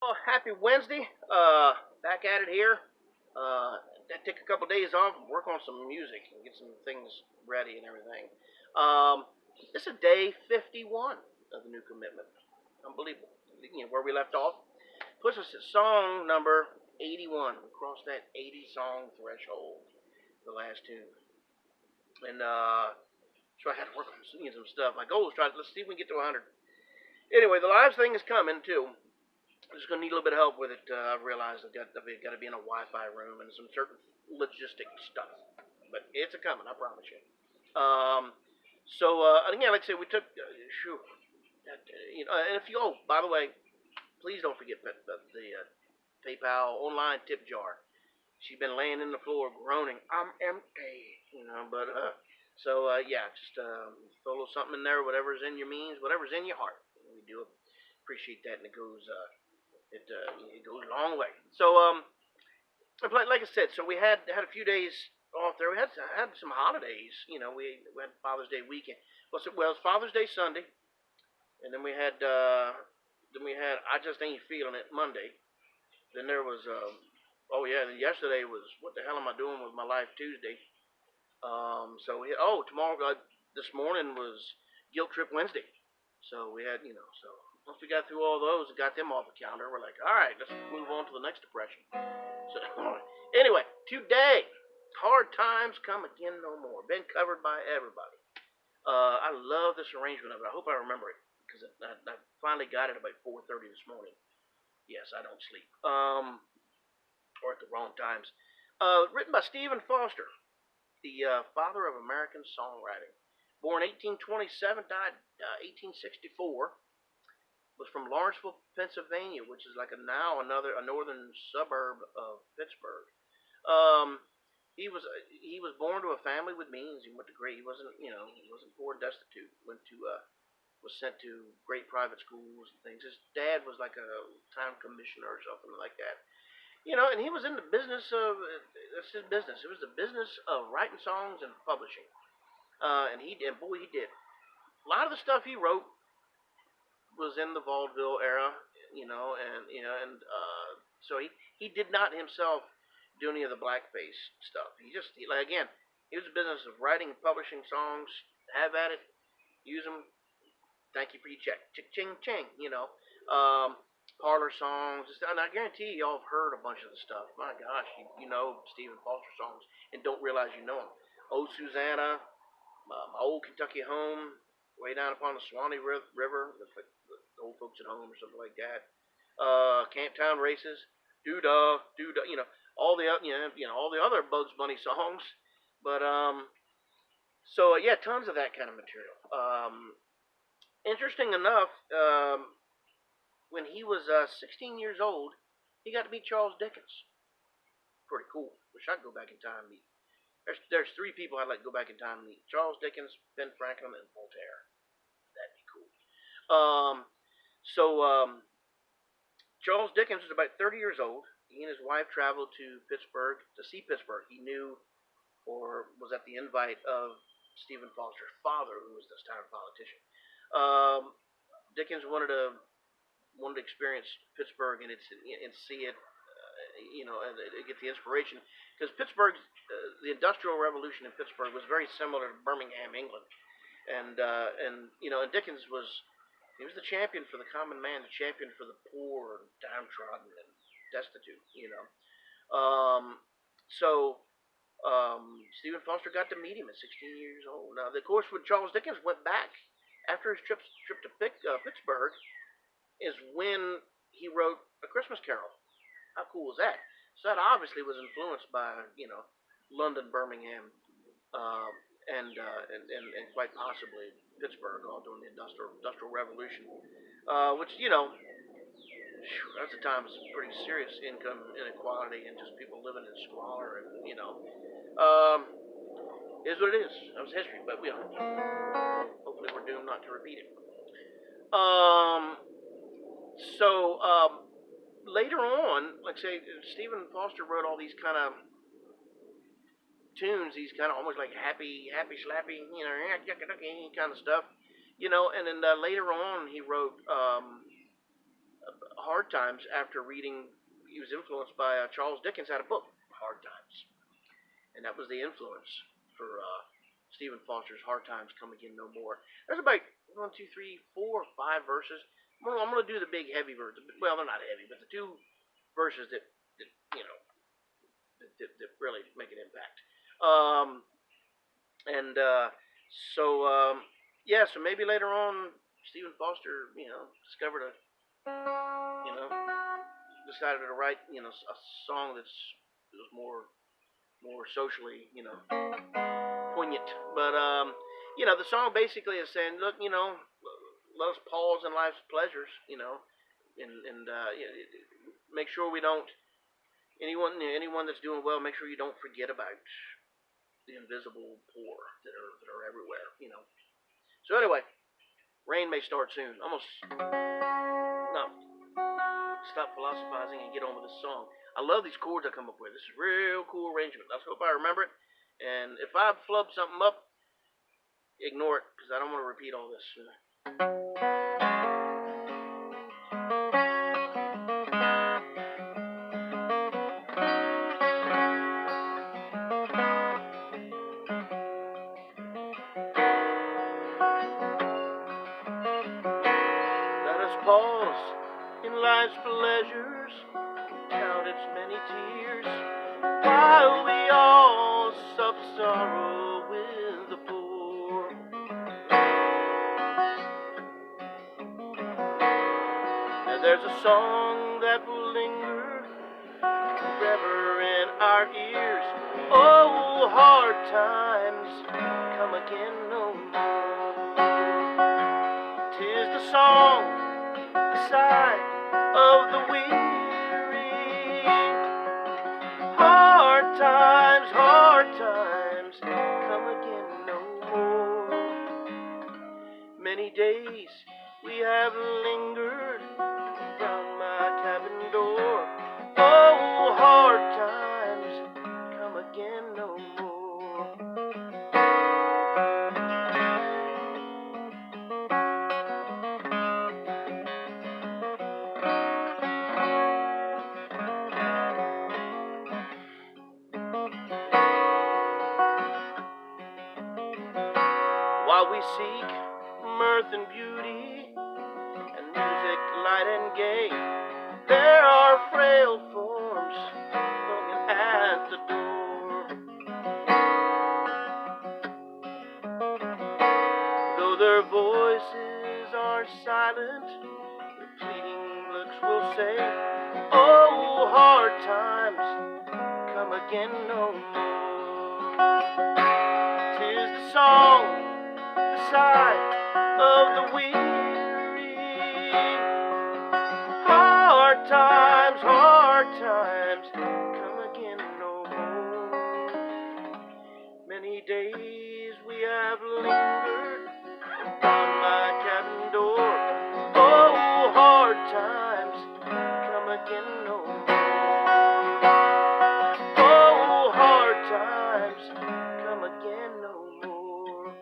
Oh, happy Wednesday. Back at it here. Take a couple days off and work on some music and get some things ready and everything. Um, this is day 51 of the new commitment. Unbelievable. Where we left off puts us at song number 81. We crossed that 80 song threshold, the last tune. And so I had to work on some stuff. My goal is let's see if we can get to 100. Anyway, the live thing is coming too. I'm just gonna need a little bit of help with it. I've realized I've got to be in a Wi-Fi room and some certain logistic stuff, but it's a coming. I promise you. And again, like I said, we took. And if you by the way, please don't forget the PayPal online tip jar. She's been laying in the floor groaning. I'm empty, But yeah, just throw a little something in there. Whatever's in your means, whatever's in your heart. We do appreciate that, and it goes a long way. So like I said, so we had a few days off there. We had some holidays. We had Father's Day weekend. Well, it was Father's Day Sunday, and then we had I just ain't feeling it Monday. Then there was oh yeah, then yesterday was what the hell am I doing with my life Tuesday. Tomorrow this morning was Guilt Trip Wednesday. So we had so once we got through all those and got them off the calendar, we're like, all right, let's move on to the next depression. So anyway, today, hard times come again no more. Been covered by everybody. I love this arrangement of it. I hope I remember it because I finally got it about 4:30 this morning. Yes, I don't sleep. Or at the wrong times. Written by Stephen Foster, the father of American songwriting. Born 1827, died 1864. Was from Lawrenceville, Pennsylvania, which is like a northern suburb of Pittsburgh. Um, he was born to a family with means. He went to great. He wasn't poor and destitute. Was sent to great private schools and things. His dad was like a town commissioner or something like that. And he was in the business of that's his business. It was the business of writing songs and publishing. He did. A lot of the stuff he wrote was in the vaudeville era, so he did not himself do any of the blackface stuff. He was a business of writing and publishing songs. Have at it, use them. Thank you for your check. Ching ching. Parlor songs. And I guarantee y'all have heard a bunch of the stuff. My gosh, you know Stephen Foster songs and don't realize you know them. Oh Susanna, my old Kentucky home, way down upon the Swanee River. That's like the old folks at home or something like that. Camptown races, doo-dah, doo-dah. All the other Bugs Bunny songs. But yeah, tons of that kind of material. Interesting enough, when he was 16 years old, he got to meet Charles Dickens. Pretty cool. Wish I could go back in time and meet. There's three people I'd like to go back in time and meet: Charles Dickens, Ben Franklin, and Voltaire. That'd be cool. Um, Charles Dickens was about 30 years old. He and his wife traveled to Pittsburgh to see Pittsburgh. He knew or was at the invite of Stephen Foster's father, who was this town politician. Um, Dickens wanted to experience Pittsburgh and see it, and get the inspiration because the Industrial Revolution in Pittsburgh was very similar to Birmingham, England, and Dickens was the champion for the common man, the champion for the poor, and downtrodden, and destitute. Um, so Stephen Foster got to meet him at 16 years old. Now, of course, when Charles Dickens went back after his trip to Pittsburgh, is when he wrote A Christmas Carol. How cool is that? So that obviously was influenced by London, Birmingham, um, and quite possibly Pittsburgh, all during the Industrial Revolution, which that's a time of some pretty serious income inequality and just people living in squalor and um, is what it is. That was history, but hopefully we're doomed not to repeat it. Um, so later on, like say, Stephen Foster wrote all these kind of tunes, these kind of almost like happy slappy, yucky kind of stuff, and then later on he wrote Hard Times after reading. He was influenced by Charles Dickens had a book, Hard Times, and that was the influence for Stephen Foster's Hard Times Come Again No More. There's about 1, 2, 3, 4, 5 verses. I'm gonna do the big heavy verses. Well, they're not heavy, but the two verses that that really make an impact. And yeah, so maybe later on, Stephen Foster, discovered decided to write, a song that was more socially, poignant. But the song basically is saying, look, let us pause in life's pleasures, and make sure we don't anyone that's doing well, make sure you don't forget about the invisible poor that are everywhere, So anyway, rain may start soon. Almost no. Stop philosophizing and get on with this song. I love these chords I come up with. This is real cool arrangement. Let's hope I remember it. And if I flub something up, ignore it because I don't want to repeat all this. Let us pause in life's pleasures, count its many tears, while we all sup sorrow with the poor. And there's a song that will linger forever in our ears. Oh, hard times come again no more. 'Tis the song, the sigh of the weary. Hard times come again no more. Many days we have lingered round my cabin door. Oh, hard times come again no more. While we seek mirth and beauty and music light and gay, there are frail forms longing at the door. Though their voices are silent, their pleading looks will say, oh, hard times come again no more. 'Tis the song, the sigh of the weary. Hard times come again no more. Many days we have lingered upon my cabin door. Oh, hard times come again no more. Oh, hard times come again no more.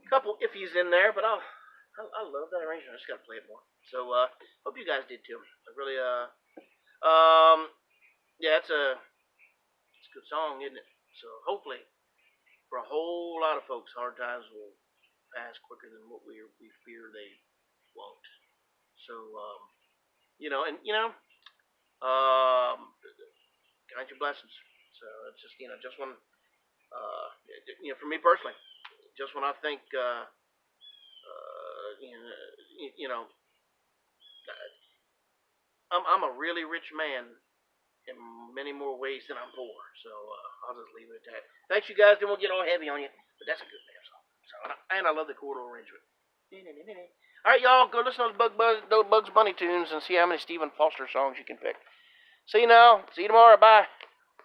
Couple iffies in there, but I love that arrangement. I just gotta play it more. So hope you guys did too. I really yeah, it's a good song, isn't it? So hopefully for a whole lot of folks, hard times will pass quicker than what we fear they won't. So count your blessings. So it's just just when for me personally, just when I think I'm a really rich man in many more ways than I'm poor. So I'll just leave it at that. Thanks, you guys. Then we'll get all heavy on you, but that's a good damn song. So and I love the chord arrangement. All right, y'all, go listen to those Bugs Bunny tunes and see how many Stephen Foster songs you can pick. See you now. See you tomorrow. Bye.